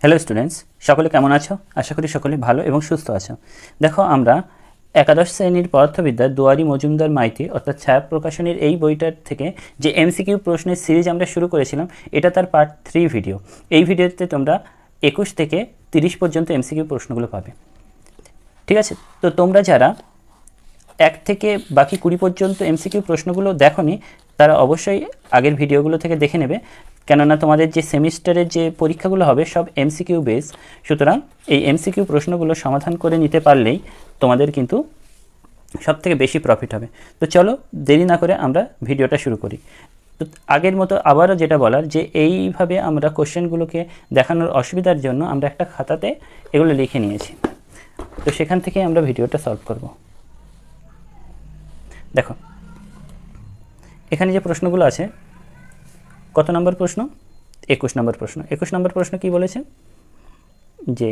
Hello students, সকলে কেমন আছো? আশা করি সকলে ভালো এবং সুস্থ আছো। দেখো, আমরা একাদশ শ্রেণীর পদার্থবিদ্যার দুয়ারি মজুমদার মাইতি অর্থাৎ ছায়া প্রকাশনীর এই বইটার থেকে যে এমসিকিউ প্রশ্নের সিরিজ আমরা শুরু করেছিলাম, এটা তার পার্ট 3 ভিডিও। এই ভিডিওতে তোমরা 21 থেকে 30 পর্যন্ত এমসিকিউ প্রশ্নগুলো পাবে। ঠিক আছে, তো তোমরা যারা 1 থেকে বাকি 20 পর্যন্ত এমসিকিউ প্রশ্নগুলো দেখোনি, তারা অবশ্যই আগের ভিডিওগুলো থেকে দেখে নেবে, কেননা তোমাদের যে সেমিস্টারের যে পরীক্ষাগুলো হবে সব এমসিকিউ বেস। সুতরাং এই এমসিকিউ প্রশ্নগুলো সমাধান করে নিতে পারলেই তোমাদের কিন্তু সব থেকে বেশি প্রফিট হবে। তো চলো দেরি না করে আমরা ভিডিওটা শুরু করি। তো আগের মতো আবারও যেটা বলার, যে এইভাবে আমরা কোশ্চেনগুলোকে দেখানোর অসুবিধার জন্য আমরা একটা খাতাতে এগুলো লিখে নিয়েছি। তো সেখান থেকে আমরা ভিডিওটা সলভ করব। দেখো, এখানে যে প্রশ্নগুলো আছে, কত নম্বর প্রশ্ন? 21 নম্বর প্রশ্ন। 21 নম্বর প্রশ্ন কি বলেছে? যে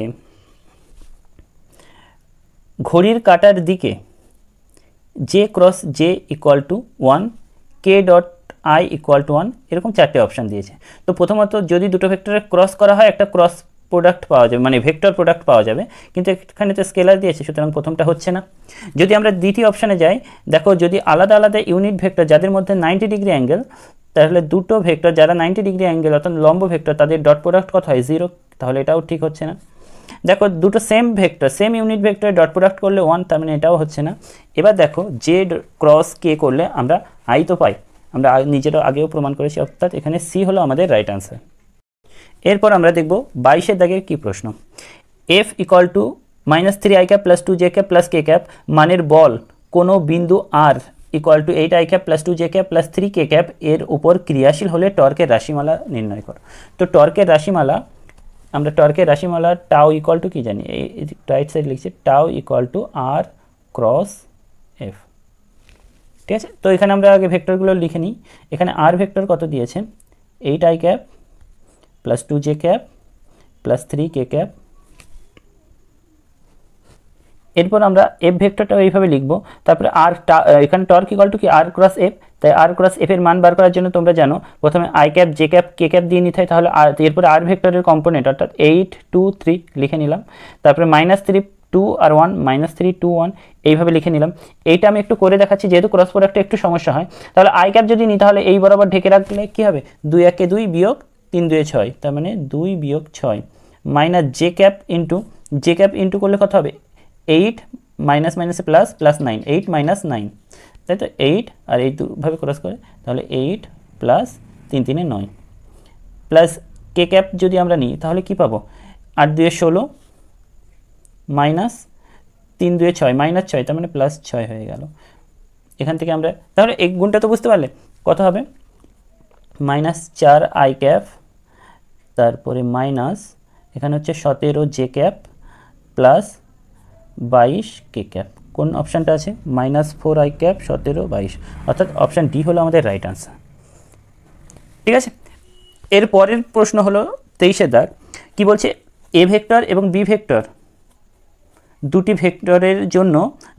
ঘড়ির কাঁটার দিকে J cross J equal to 1, K dot I equal to 1, এরকম 4টে অপশান দিয়েছে। তো প্রথমত যদি দুটো ভেক্টরে ক্রস করা হয় একটা ক্রস প্রোডাক্ট পাওয়া যাবে, মানে ভেক্টর প্রোডাক্ট পাওয়া যাবে, কিন্তু এখানে তো স্কেলার দিয়েছে, সুতরাং প্রথমটা হচ্ছে না। যদি আমরা দ্বিতীয় অপশানে যাই, দেখো যদি আলাদা আলাদা ইউনিট ভেক্টর যাদের মধ্যে 90 ডিগ্রি অ্যাঙ্গেল, তাহলে দুটো ভেক্টর যারা 90 ডিগ্রি অ্যাঙ্গেল অর্থাৎ লম্ব ভেক্টর, তাদের ডট প্রোডাক্ট কত হয়? 0, তাহলে এটাও ঠিক হচ্ছে না। দেখো দুটো সেম ভেক্টর, সেম ইউনিট ভেক্টরে ডট প্রোডাক্ট করলে 1, তার মানে এটাও হচ্ছে না। এবার দেখো জে ক্রস কে করলে আমরা আই তো পাই, আমরা নিজেরও আগেও প্রমাণ করেছি, অর্থাৎ এখানে সি হলো আমাদের রাইট আনসার। এরপর আমরা দেখব 22 দাগের কি প্রশ্ন। F equal to -3 i cap plus 2 j cap plus k cap মানের বল কোনো বিন্দু r equal to 8 i cap plus 2 j cap plus 3 k cap এর উপর ক্রিয়াশীল হলে টর্কের রাশিমালা নির্ণয় করো। তো টর্কের রাশিমালা, আমরা টর্কের রাশিমালা টাও ইকুয়াল টু কি জানি? এই রাইট সাইড লিখছি টাও ইকুয়াল টু আর ক্রস এফ। ঠিক আছে, তো এখানে আমরা আগে ভেক্টরগুলো লিখে নিই। এখানে আর ভেক্টর কত দিয়েছে? 8 i cap plus 2 j cap plus 3 k cap. এরপর আমরা এফ ভেক্টরটাও এইভাবে লিখবো। তারপরে আর এখানে টর্ক ইকুয়াল টু কি? আর ক্রস এফ। তাই আর ক্রস এফ এর মান বার করার জন্য তোমরা জানো প্রথমে I cap J cap K cap দিয়ে নিতে হয়, তাহলে আর এরপরে আর ভেক্টরের কম্পোনেন্ট অর্থাৎ 8 2 3 লিখে নিলাম। তারপরে -3 2 আর 1 -3 2 1 এইভাবে লিখে নিলাম। এইটা আমি একটু করে দেখাচ্ছি, যেহেতু ক্রস প্রোডাক্টে একটু সমস্যা হয়। তাহলে আই ক্যাপ যদি নিই তাহলে এই বরাবর ঢেকে রাখলে কি হবে? 2 1 2 বিয়োগ 3 2 6, তার মানে 2 বিয়োগ 6 মাইনাস জে ক্যাপ ইন্টু করলে কত হবে? 8 মাইনাস মাইনাসে প্লাস প্লাস 9, 8 মাইনাস 9, তাই তো 8 আর এই দুভাবে ক্রস করে, তাহলে 8 প্লাস 3 3 9 প্লাস কে ক্যাপ যদি আমরা নিই তাহলে কি পাবো? 8 2 16 মাইনাস 3 2 6 মাইনাস 6, তার মানে প্লাস 6 হয়ে গেল। এখান থেকে আমরা তাহলে এই গুণটা তো বুঝতে পারলে কত হবে? -4 i ক্যাপ, তারপরে মাইনাস এখানে হচ্ছে 17 জে ক্যাপ প্লাস 22 কে ক্যাপ। কোন অপশানটা আছে? -4 i ক্যাপ 17 22, অর্থাৎ অপশান ডি হলো আমাদের রাইট আনসার। ঠিক আছে, এর পরের প্রশ্ন হলো 23 দাগ। কি বলছে? এ ভেক্টর এবং বি ভেক্টর দুটি ভেক্টরের জন্য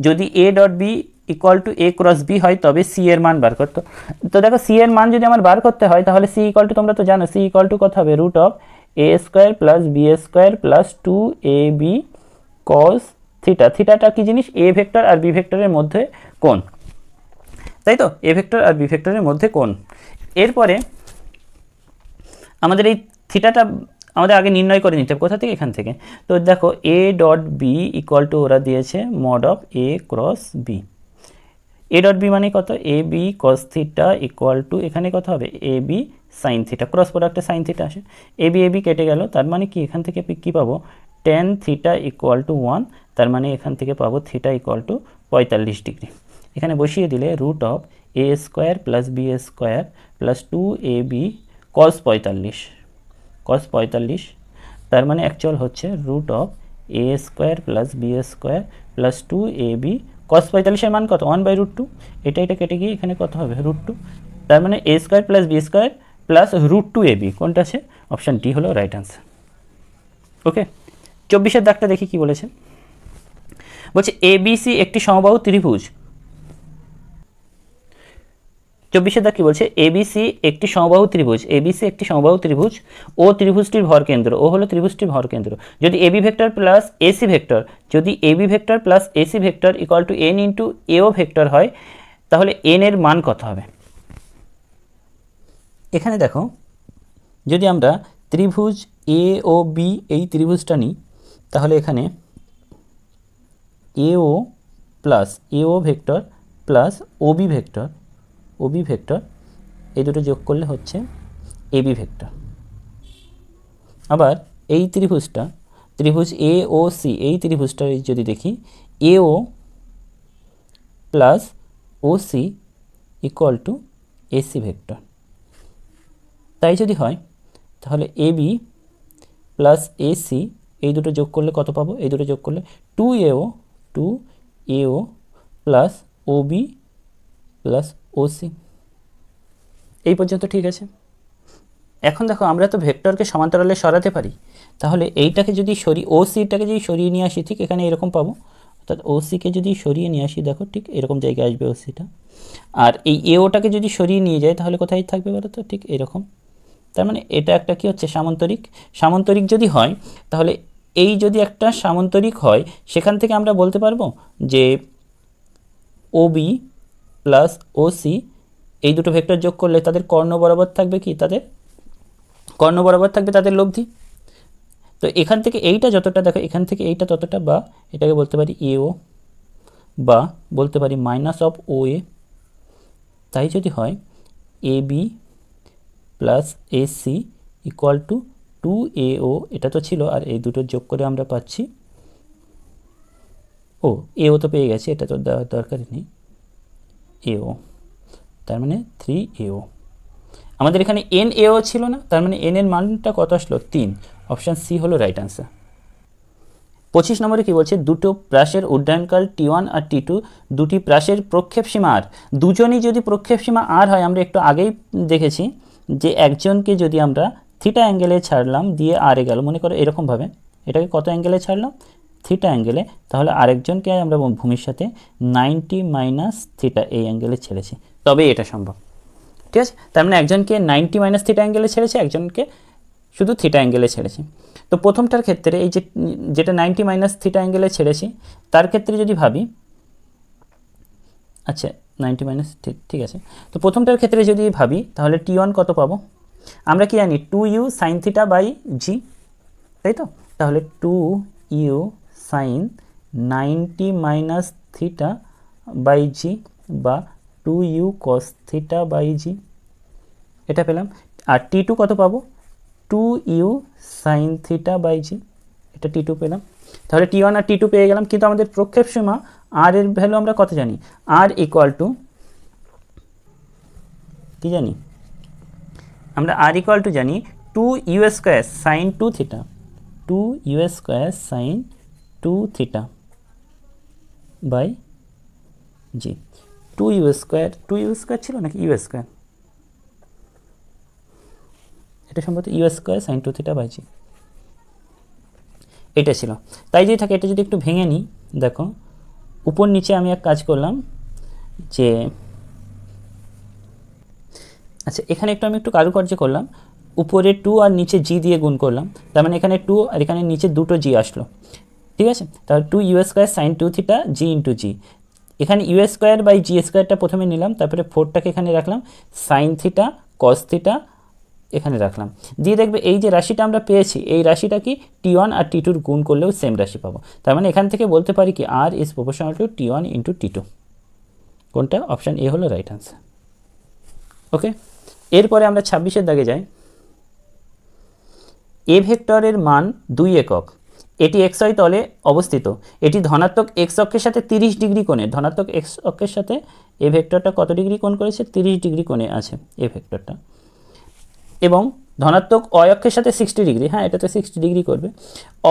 যদি A dot B equal to A cross B হয় তবে সি এর মান বার করতো। তো দেখো সি এর মান যদি আমার বার করতে হয় তাহলে সি ইকুয়াল টু, তোমরা তো জানো সি ইকুয়াল টু কত হবে? √a² plus b² plus 2ab cos theta. থিটাটা কি জিনিস? এ ভেক্টর আর বি ভেক্টরের মধ্যে কোণ, তাই তো? এ ভেক্টর আর বি ভেক্টরের মধ্যে কোণ। এরপরে আমাদের এই থিটাটা আমাদের আগে নির্ণয় করে নিতে হবে। কোথা থেকে? এখান থেকে। তো দেখো A dot B equal to ওরা দিয়েছে mod of A cross B. A dot B মানে কত? A B cos theta equal to এখানে কত হবে? A B sine theta. Cross প্রোডাক্টে সাইন থিটা আসে, এ বি কেটে গেল, তার মানে কি এখান থেকে কী পাবো? টেন থিটা ইকুয়াল টু 1, তার মানে এখান থেকে পাবো থিটা ইকুয়াল টু 45 ডিগ্রি। এখানে বসিয়ে দিলে √a² plus b² plus 2ab cos 45, তার মানে অ্যাকচুয়াল হচ্ছে √a² plus b² plus 2ab cos 45 এর মান কত? 1/√2। এটা কেটে গিয়ে এখানে কত হবে? √2, তার মানে a² plus b² plus √2ab। কোনটা আছে? অপশান ডি হলো রাইট আনসার। ওকে, 24 দাগটা দেখি কি বলেছে। বলছে এবিসি একটি সমবাহু ত্রিভুজ 24 দাগ কি বলছে, এবিসি একটি সমবাহু ত্রিভুজ, এবিসি একটি সমবাহু ত্রিভুজ ও ত্রিভুজটির ভর কেন্দ্র, ও হলো ত্রিভুজটির ভর কেন্দ্র, যদি AB vector plus AC vector, যদি AB vector plus AC vector equal to N into AO vector হয়, তাহলে এন এর মান কত হবে? এখানে দেখো, যদি আমরা ত্রিভুজ এ ও বি এই ত্রিভুজটা নিই, তাহলে এখানে AO plus AO vector plus OB vector, OB vector এই দুটো যোগ করলে হচ্ছে এবি ভেক্টর। আবার এই ত্রিভুজটা, ত্রিভুজ এ ও সি এই ত্রিভুজটা যদি দেখি, AO plus O C equal to AC vector. তাই যদি হয় তাহলে এবি প্লাস এসি এই দুটো যোগ করলে কত পাবো? এই দুটো যোগ করলে 2AO plus Obi plus OC. এই পর্যন্ত ঠিক আছে। এখন দেখো, আমরা তো ভেক্টরকে সমান্তরালে সরাতে পারি, তাহলে এইটাকে যদি ওসিটাকে যদি সরিয়ে নিয়ে আসি, ঠিক এখানে এরকম পাবো, অর্থাৎ ওসিকে যদি সরিয়ে নিয়ে আসি, দেখো ঠিক এরকম জায়গায় আসবে ওসিটা, আর এই এওটাকে যদি সরিয়ে নিয়ে যায় তাহলে কোথায় থাকবে বলো তো? ঠিক এরকম। তার মানে এটা একটা কি হচ্ছে? সামান্তরিক। সামান্তরিক যদি হয় তাহলে এই যদি একটা সামান্তরিক হয়, সেখান থেকে আমরা বলতে পারবো যে ওবি প্লাস ওসি এই দুটো ভেক্টর যোগ করলে তাদের কর্ণ বরাবর থাকবে কি? তাদের কর্ণ বরাবর থাকবে তাদের লব্ধি। তো এখান থেকে এইটা যতটা, দেখো এখান থেকে এইটা ততটা, বা এটাকে বলতে পারি এও, বা বলতে পারি মাইনাস অফ ও এ। তাই যদি হয় AB plus AC equal to 2AO, এটা তো ছিল, আর এই দুটো যোগ করে আমরা পাচ্ছি, ও এও তো পেয়ে গেছে, এটা তো দেওয়ার দরকারই নেই, এও, তার মানে 3AO। আমাদের এখানে NAO ছিল না, তার মানে এন এর মানটা কত আসলো? 3। অপশান সি হলো রাইট আনসার। 25 নম্বরে কি বলছে, দুটো প্রাসের উড্ডয়নকাল T1 আর T2, দুটি প্রাসের প্রক্ষেপ সীমা আর, দুজনই যদি প্রক্ষেপ সীমা আর হয়, আমরা একটু আগেই দেখেছি যে একজনকে যদি আমরা থিটা অ্যাঙ্গেলে ছাড়লাম দিয়ে আরে গেল, মনে করো এরকমভাবে এটাকে কত অ্যাঙ্গেলে ছাড়লাম? থিটা অ্যাঙ্গেলে, তাহলে আরেকজনকে আমরা ভূমির সাথে 90 মাইনাস থিটা এই অ্যাঙ্গেলে ছেড়েছি, তবে এটা সম্ভব। ঠিক আছে, তার মানে একজনকে 90 মাইনাস থিটা অ্যাঙ্গেলে ছেড়েছে, একজনকে শুধু থিটা অ্যাঙ্গেলে ছেড়েছি। তো প্রথমটার ক্ষেত্রে এই যেটা 90 মাইনাস থিটা অ্যাঙ্গেলে ছেড়েছি, তার ক্ষেত্রে যদি ভাবি, আচ্ছা 90 মাইনাস, ঠিক আছে, তো প্রথমটার ক্ষেত্রে যদি ভাবি তাহলে T1 কত পাবো? আমরা কি জানি 2U সাইন থিটা বাই জি, তাই তো? তাহলে 2U sine 90 minus theta by G, বা 2U cos theta by G, এটা পেলাম। আর T2 কত পাবো? 2U sine theta by G, এটা T2 পেলাম। তাহলে T1 আর T2 পেয়ে গেলাম, কিন্তু আমাদের প্রক্ষেপ সীমা আর এর ভ্যালু আমরা কত জানি? আর ইকুয়াল টু কি জানি? আমরা আর ইকুয়াল টু জানি 2U square sine 2 theta, 2U square sine 2 theta by G. 2U square ছিল নাকি ইউ স্কোয়ার? এটা সম্ভবত U square sine 2 theta by G, এটা ছিল। তাই যদি থাকে, এটা যদি একটু ভেঙে নিই, দেখো উপর নিচে আমি এক কাজ করলাম যে, আচ্ছা এখানে আমি একটু কারুকার্য করলাম, উপরে 2 আর নিচে জি দিয়ে গুণ করলাম, তার মানে এখানে 2 আর এখানে নিচে দুটো জি আসলো, ঠিক আছে? তাহলে 2U স্কোয়ার সাইন 2 থিটা জি ইন্টু জি, এখানে ইউ স্কোয়ার বাই জি স্কোয়ারটা প্রথমে নিলাম, তারপরে 4টাকে এখানে রাখলাম, সাইন থিটা কস থিটা এখানে রাখলাম, দিয়ে দেখবে এই যে রাশিটা আমরা পেয়েছি, এই রাশিটা কি T1 আর T2 গুণ করলেও সেম রাশি পাবো। তার মানে এখান থেকে বলতে পারি কি R is proportional to T1 into T2। কোনটা? অপশান এ হলো রাইট আনসার। ওকে, এরপরে আমরা 26-এর দাগে যাই। এ ভেক্টরের মান 2 একক, এটি xy তলে অবস্থিত, এটি ধনাত্মক x অক্ষের সাথে 30 ডিগ্রি কোণে, ধনাত্মক x অক্ষের সাথে এ ভেক্টরটা কত ডিগ্রি কোণ করেছে? 30 ডিগ্রি কোণে আছে এ ভেক্টরটা, এবং ধনাত্মক y অক্ষের সাথে 60 ডিগ্রি, হ্যাঁ এটা তো 60 ডিগ্রি করবে।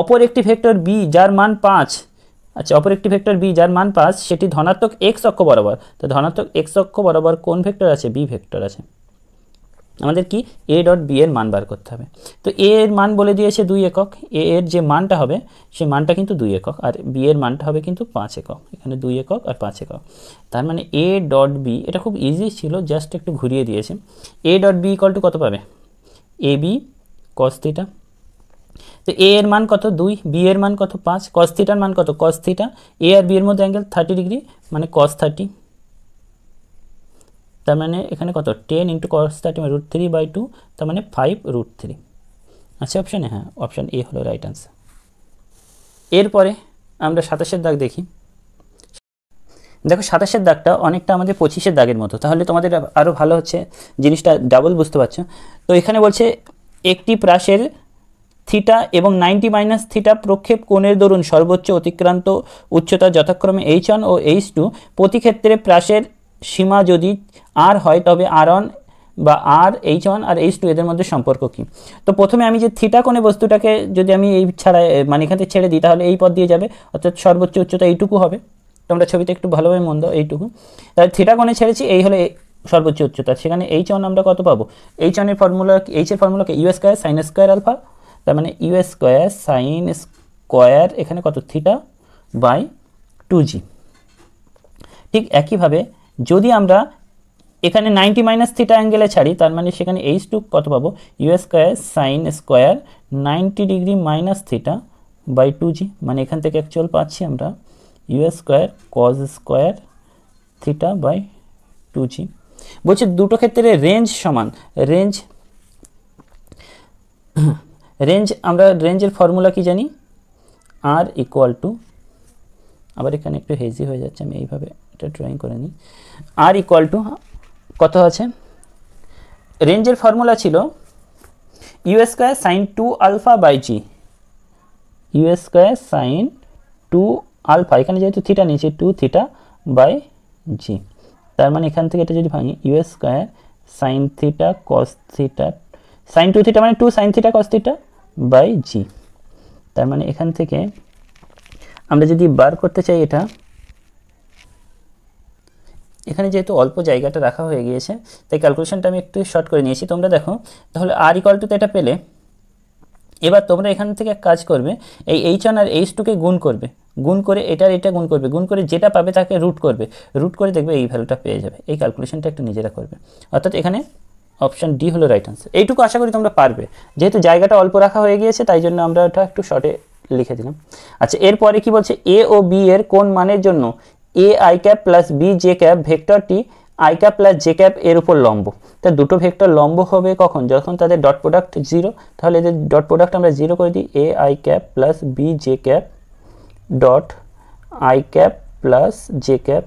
অপর একটি ভেক্টর b যার মান 5, আচ্ছা অপর একটি ভেক্টর b যার মান 5, সেটি ধনাত্মক x অক্ষ বরাবর, তো ধনাত্মক x অক্ষ বরাবর কোন ভেক্টর আছে? b ভেক্টর আছে। আমাদের কি এ ডট বি এর মান বার করতে হবে। তো এ এর মান বলে দিয়েছে 2 একক, এ এর যে মানটা হবে সেই মানটা কিন্তু 2 একক, আর বি এর মানটা হবে কিন্তু 5 একক, এখানে 2 একক আর 5 একক। তার মানে এ ডট বি, এটা খুব ইজি ছিল, জাস্ট একটু ঘুরিয়ে দিয়েছে। A dot B equal to কত পাবে, এ বি কস থিটা। তো এ এর মান কত 2, বি এর মান কত 5, কস থিটার মান কত কস থিটা, এ আর বি এর মধ্যে অ্যাঙ্গেল 30 ডিগ্রি মানে কস 30। তার মানে এখানে কত 10 ইন্টু কস 30 মানে √3/2, তার মানে 5√3 আচ্ছা অপশানে, হ্যাঁ অপশান এ হলো রাইট আনসার। এরপরে আমরা 27-এর দাগ দেখি। দেখো 27-এর দাগটা অনেকটা আমাদের 25-এর দাগের মতো, তাহলে তোমাদের আরও ভালো হচ্ছে জিনিসটা ডাবল বুঝতে পারছো। তো এখানে বলছে একটি প্রাসের থিটা এবং 90 - থিটা প্রক্ষেপ কোণের দরুন সর্বোচ্চ অতিক্রান্ত উচ্চতা যথাক্রমে h1 ও h2, প্রতি ক্ষেত্রে প্রাসের সীমা যদি r হয় তবে r1 বা r h1 আর h2 এদের মধ্যে সম্পর্ক কী। তো প্রথমে আমি যে থিটা কোণে বস্তুটাকে যদি আমি এই ছাড়া মানে এখান থেকে ছেড়ে দিই তাহলে এই পথ দিয়ে যাবে, অর্থাৎ সর্বোচ্চ উচ্চতা এইটুকু হবে। তোমরা ছবিতে একটু ভালোভাবে মন দাও, এইটুকু। তাহলে থিটা কোণে ছেড়েছি, এই হলো সর্বোচ্চ উচ্চতা, সেখানে h1 আমরা কত পাবো, h1 এর ফর্মুলা, h এর ফর্মুলাকে U square sine square alpha, তার মানে ইউ স্কোয়ার সাইন স্কোয়ার এখানে কত থিটা বাই 2g। ঠিক একইভাবে যদি আমরা এখানে 90 - থিটা অ্যাঙ্গেলে ছাড়ি, তার মানে সেখানে h2 কত পাবো, U square sine square 90 degree minus theta by 2g, মানে এখান থেকে অ্যাকচুয়াল পাচ্ছি আমরা U square cos square theta by 2g। বলছে দুটো ক্ষেত্রে রেঞ্জ সমান, রেঞ্জ আমরা রেঞ্জের ফর্মুলা কি জানি, আর ইকুয়াল টু, আবার এখানে একটু হেজি হয়ে যাচ্ছে, আমি এইভাবে এটা ড্রয়িং করে নিই। আর ইকুয়াল টু কত আছে, রেঞ্জের ফর্মুলা ছিল U square sine 2 alpha by G, U square sine 2 alpha, এখানে যেহেতু থিটা নিয়েছি 2 থিটা বাই জি। তার মানে এখান থেকে এটা যদি ভাঙি, U square sine theta cos theta, sine 2 থিটা মানে 2 sine theta cos theta by G. তার মানে এখান থেকে আমরা যদি বার করতে চাই এটা, এখানে যেহেতু অল্প জায়গাটা রাখা হয়ে গিয়েছে তাই ক্যালকুলেশনটা আমি একটু শর্ট করে নিয়েছি, তোমরা দেখো। তাহলে আর ইকুয়াল টু তো এটা পেলে, এবার তোমরা এখান থেকে এক কাজ করবে, এই h1 আর h2কে গুণ করবে, গুণ করে এটার এটা গুণ করবে, গুণ করে যেটা পাবে তাকে রুট করবে, রুট করে দেখবে এই ভ্যালুটা পেয়ে যাবে। এই ক্যালকুলেশনটা একটু নিজেরা করবে, অর্থাৎ এখানে অপশান ডি হলো রাইট আনসার। এইটুকু আশা করি তোমরা পারবে, যেহেতু জায়গাটা অল্প রাখা হয়ে গিয়েছে তাই জন্য আমরা এটা একটু শর্টে লিখে দিলাম। আচ্ছা এরপরে কি বলছে, এ ও বি এর কোন মানের জন্য A I cap plus B J cap ভেক্টরটি I cap plus J cap এর উপর লম্ব। তা দুটো ভেক্টর লম্ব হবে কখন, যখন তাদের ডট প্রোডাক্ট 0, তাহলে এদের ডট প্রোডাক্ট আমরা 0 করে দিই, A I cap plus B J cap dot I cap plus J cap.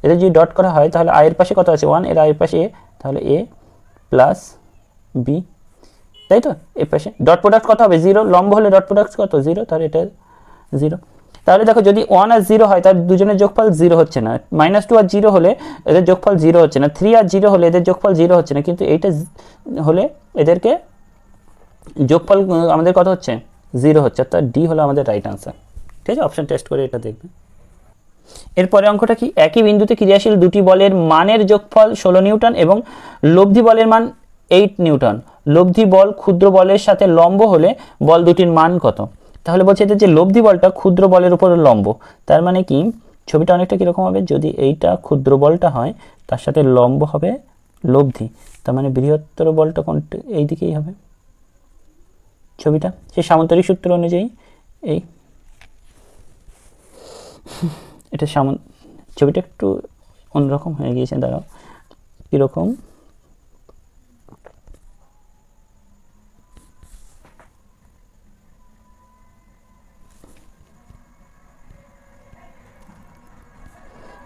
এদের যদি ডট করা হয় তাহলে আয়ের পাশে কত আছে 1, এর আয়ের পাশে এ, তাহলে এ প্লাস বি, তাই তো। এর পাশে ডট প্রোডাক্ট কত হবে 0, লম্ব হলে ডট প্রোডাক্ট কত 0, তাহলে এটা 0। তাহলে দেখো যদি 1 আর 0 হয় তার দুজনের যোগফল 0 হচ্ছে না, -2 আর 0 হলে এদের যোগফল 0 হচ্ছে না, 3 আর 0 হলে এদের যোগফল 0 হচ্ছে না, কিন্তু এইটা হলে এদেরকে যোগফল আমাদের কত হচ্ছে 0 হচ্ছে, অর্থাৎ ডি হলো আমাদের রাইট আনসার। ঠিক আছে, অপশন টেস্ট করে এটা দেখবে। এরপরে অঙ্কটা কি, একই বিন্দুতে ক্রিয়াশীল দুটি বলের মানের যোগফল 16 নিউটন এবং লব্ধি বলের মান 8 নিউটন, লব্ধি বল ক্ষুদ্র বলের সাথে লম্ব হলে বল দুটির মান কত। তাহলে বলছে এদের যে লব্ধি বলটা ক্ষুদ্র বলের উপর লম্ব, তার মানে কি ছবিটা অনেকটা কীরকম হবে, যদি এইটা ক্ষুদ্র বলটা হয় তার সাথে লম্ব হবে লব্ধি, তার মানে বৃহত্তর বলটা কোনটা এই দিকেই হবে ছবিটা, সেই সামান্তরিক সূত্র অনুযায়ী। এই এটা ছবিটা একটু অন্যরকম হয়ে গিয়েছে, দাঁড়াও কীরকম,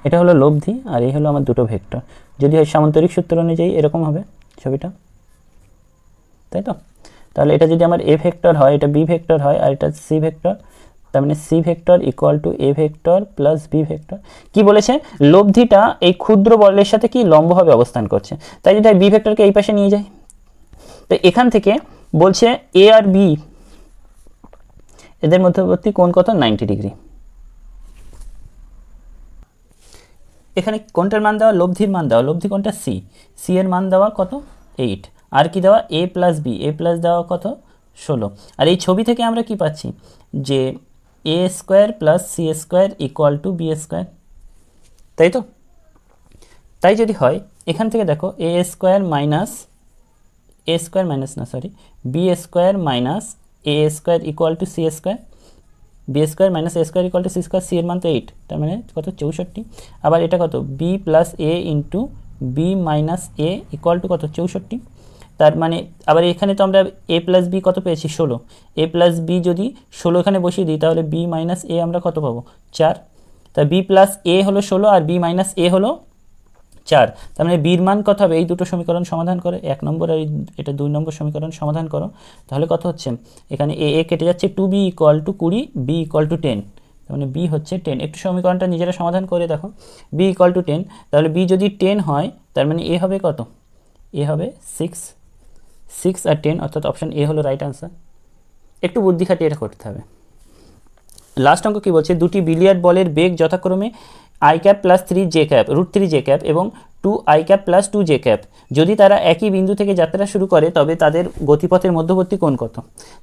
এটা হলো লব্ধি আর এই হলো আমার দুটো ভেক্টর, যদি হয় সামান্তরিক সূত্র অনুযায়ী এরকম হবে ছবিটা, তাই তো। তাহলে এটা যদি আমার এ ভেক্টর হয়, এটা বি ভেক্টর হয়, আর এটা সি ভেক্টর, তার মানে C vector equal to A vector plus B vector. কি বলেছে, লব্ধিটা এই ক্ষুদ্র বলের সাথে কি লম্বভাবে অবস্থান করছে, তাই যদি বি ভেক্টরকে এই পাশে নিয়ে যায়, তো এখান থেকে বলছে এ আর বি এদের মধ্যবর্তী কোণ কত 90 ডিগ্রি। এখানে কোনটার মান দেওয়া, লব্ধির মান দেওয়া, লব্ধি কোনটা সি, সি এর মান দেওয়া কত 8, আর কি দেওয়া a plus B, a plus দেওয়া কত 16। আর এই ছবি থেকে আমরা কি পাচ্ছি যে a square plus C square equal to B square, তাই তো? তাই যদি হয় এখান থেকে দেখো a square minus B square minus a square equal to C square, B square minus A square equal to C square, C এর মান তো 8, তার মানে কত 64। আবার এটা কত B plus A into B minus A equal to কত 64। তার মানে আবার এখানে তো আমরা এ প্লাস বি কত পেয়েছি 16, এ প্লাস বি যদি 16 এখানে বসিয়ে দিই তাহলে বি মাইনাস এ আমরা কত পাবো 4। তা বি প্লাস এ হলো 16 আর বি মাইনাস এ হলো 4, তার মানে বির মান কত হবে? এই দুটো সমীকরণ সমাধান করে 1 নম্বর আর এটা 2 নম্বর সমীকরণ সমাধান করো, তাহলে কত হচ্ছে এখানে এ এ কেটে যাচ্ছে, 2b equal to 20, B equal to 10, তার মানে বি হচ্ছে 10। একটু সমীকরণটা নিজেরা সমাধান করে দেখো, বি ইকুয়াল টু 10, তাহলে বি যদি 10 হয় তার মানে এ হবে কত? এ হবে 6 আর 10, অর্থাৎ অপশন এ হলো রাইট আনসার। একটু বুদ্ধি খাটিয়ে এটা করতে হবে। লাস্ট অঙ্ক কী বলছে, দুটি বিলিয়ার্ড বলের বেগ যথাক্রমে I cap plus 3 J cap √3 J cap এবং 2 I cap plus 2 J cap, যদি তারা একই বিন্দু থেকে যাত্রা শুরু করে তবে তাদের গতিপথের মধ্যবর্তী কোণ কত?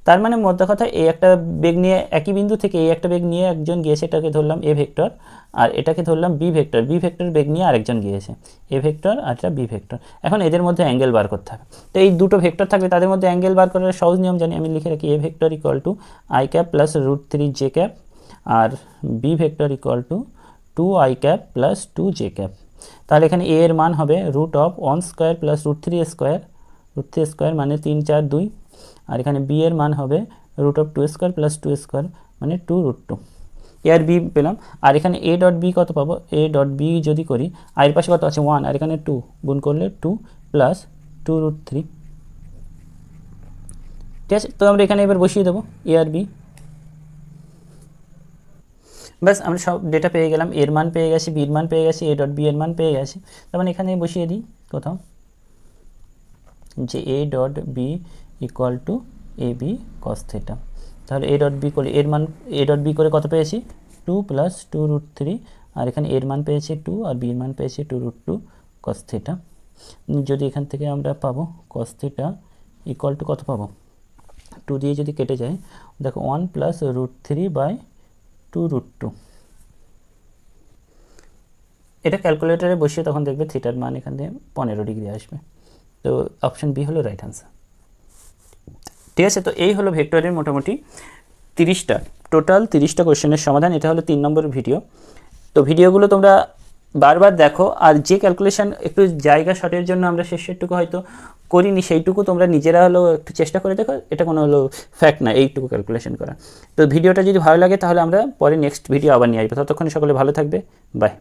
তার মানে মোদ্দা কথা এই একটা বেগ নিয়ে একই বিন্দু থেকে এই একটা বেগ নিয়ে একজন গিয়েছে, এটাকে ধরলাম এ ভেক্টর, আর এটাকে ধরলাম বি ভেক্টর, বি ভেক্টর বেগ নিয়ে আরেকজন গিয়েছে, এ ভেক্টর আর এটা বি ভেক্টর। এখন এদের মধ্যে অ্যাঙ্গেল বার করতে হবে। তো এই দুটো ভেক্টর থাকবে, তাদের মধ্যে অ্যাঙ্গেল বার করার সহজ নিয়ম জানি, আমি লিখে রাখি A vector equal to I cap plus √3 J cap আর B vector equal to 2 I cap plus 2 J cap. তাহলে এখানে এ এর মান হবে √1 স্কোয়ার প্লাস √3 স্কোয়ার মানে 3 4 2, আর এখানে বি এর মান হবে √2 স্কোয়ার প্লাস 2 স্কোয়ার মানে 2√2। এ আর বি পেলাম, আর এখানে এ ডট বি কত পাবো? এ ডট বি যদি করি এর পাশে কত আছে 1 আর এখানে 2, গুণ করলে 2 প্লাস 2√3। ঠিক আছে, তো আমরা এখানে এবার বসিয়ে দেবো এ আর বি। ব্যাস আমরা সব ডেটা পেয়ে গেলাম, এর মান পেয়ে গেছি, বির মান পেয়ে গেছি, এ ডট বি এর মান পেয়ে গেছি। তার মানে এখানে বসিয়ে দিই কোথাও যে A dot B equal to A B cos theta. তাহলে এ ডট বি করে এর মান এ ডট বি করে কত পেয়েছি 2 প্লাস 2√3, আর এখানে এর মান পেয়েছি 2 আর বির মান পেয়েছি 2√2 কস থিটা। যদি এখান থেকে আমরা পাবো কস থিটা ইকুয়াল টু কত পাবো, 2 দিয়ে যদি কেটে যায় দেখো 1 প্লাস √3/2√2। এটা ক্যালকুলেটারে বসিয়ে তখন দেখবে থিটার মান এখান থেকে 15 ডিগ্রি আসবে। তো অপশন বি হলো রাইট আনসার। ঠিক আছে, তো এই হলো ভেক্টরের মোটামুটি 30টা টোটাল 30টা কোশ্চেনের সমাধান। এটা হলো 3 নম্বর ভিডিও। তো ভিডিওগুলো তোমরা বারবার দেখো, আর যে ক্যালকুলেশন একটু জায়গা শর্টের জন্য আমরা শেষেরটুকু হয়তো করিনি, সেইটুকু তোমরা নিজেরা হলো একটু চেষ্টা করে দেখো, এটা কোনো হলো ফ্যাক্ট না এইটুকু ক্যালকুলেশন করা। তো ভিডিওটা যদি ভালো লাগে তাহলে আমরা পরে নেক্সট ভিডিও আবার নিয়ে আসবো। ততক্ষণ সকলে ভালো থাকবে, বাই।